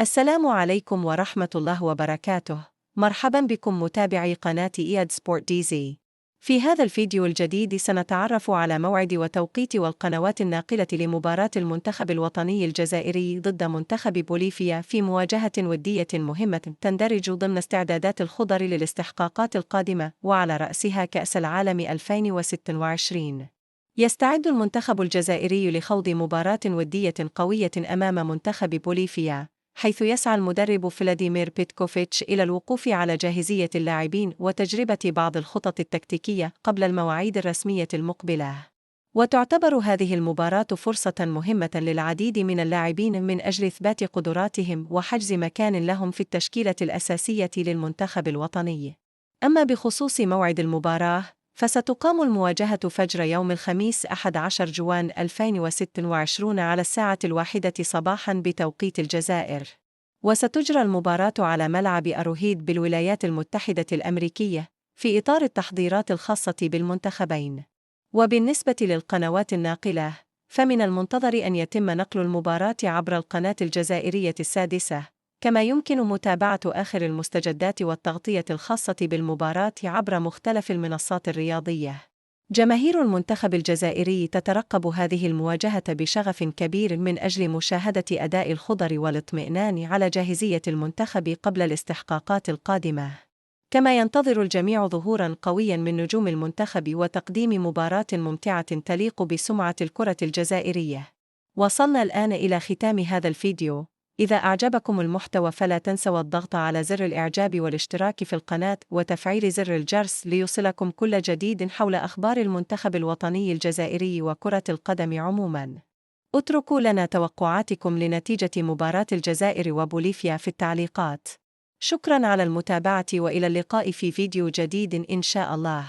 السلام عليكم ورحمة الله وبركاته. مرحبا بكم متابعي قناة إياد سبورت دي زي. في هذا الفيديو الجديد سنتعرف على موعد وتوقيت والقنوات الناقلة لمباراة المنتخب الوطني الجزائري ضد منتخب بوليفيا في مواجهة ودية مهمة تندرج ضمن استعدادات الخضر للاستحقاقات القادمة وعلى رأسها كأس العالم 2026. يستعد المنتخب الجزائري لخوض مباراة ودية قوية أمام منتخب بوليفيا، حيث يسعى المدرب فلاديمير بيتكوفيتش إلى الوقوف على جاهزية اللاعبين وتجربة بعض الخطط التكتيكية قبل المواعيد الرسمية المقبلة. وتعتبر هذه المباراة فرصة مهمة للعديد من اللاعبين من أجل إثبات قدراتهم وحجز مكان لهم في التشكيلة الأساسية للمنتخب الوطني. أما بخصوص موعد المباراة، فستقام المواجهة فجر يوم الخميس 11 جوان 2026 على 1:00 صباحاً بتوقيت الجزائر. وستجرى المباراة على ملعب أروهيد بالولايات المتحدة الأمريكية في إطار التحضيرات الخاصة بالمنتخبين. وبالنسبة للقنوات الناقلة، فمن المنتظر أن يتم نقل المباراة عبر القناة الجزائرية السادسة، كما يمكن متابعة آخر المستجدات والتغطية الخاصة بالمباراة عبر مختلف المنصات الرياضية. جماهير المنتخب الجزائري تترقب هذه المواجهة بشغف كبير من أجل مشاهدة أداء الخضر والاطمئنان على جاهزية المنتخب قبل الاستحقاقات القادمة. كما ينتظر الجميع ظهوراً قوياً من نجوم المنتخب وتقديم مباراة ممتعة تليق بسمعة الكرة الجزائرية. وصلنا الآن إلى ختام هذا الفيديو. إذا أعجبكم المحتوى فلا تنسوا الضغط على زر الإعجاب والاشتراك في القناة وتفعيل زر الجرس ليوصلكم كل جديد حول أخبار المنتخب الوطني الجزائري وكرة القدم عموماً. اتركوا لنا توقعاتكم لنتيجة مباراة الجزائر وبوليفيا في التعليقات. شكراً على المتابعة وإلى اللقاء في فيديو جديد إن شاء الله.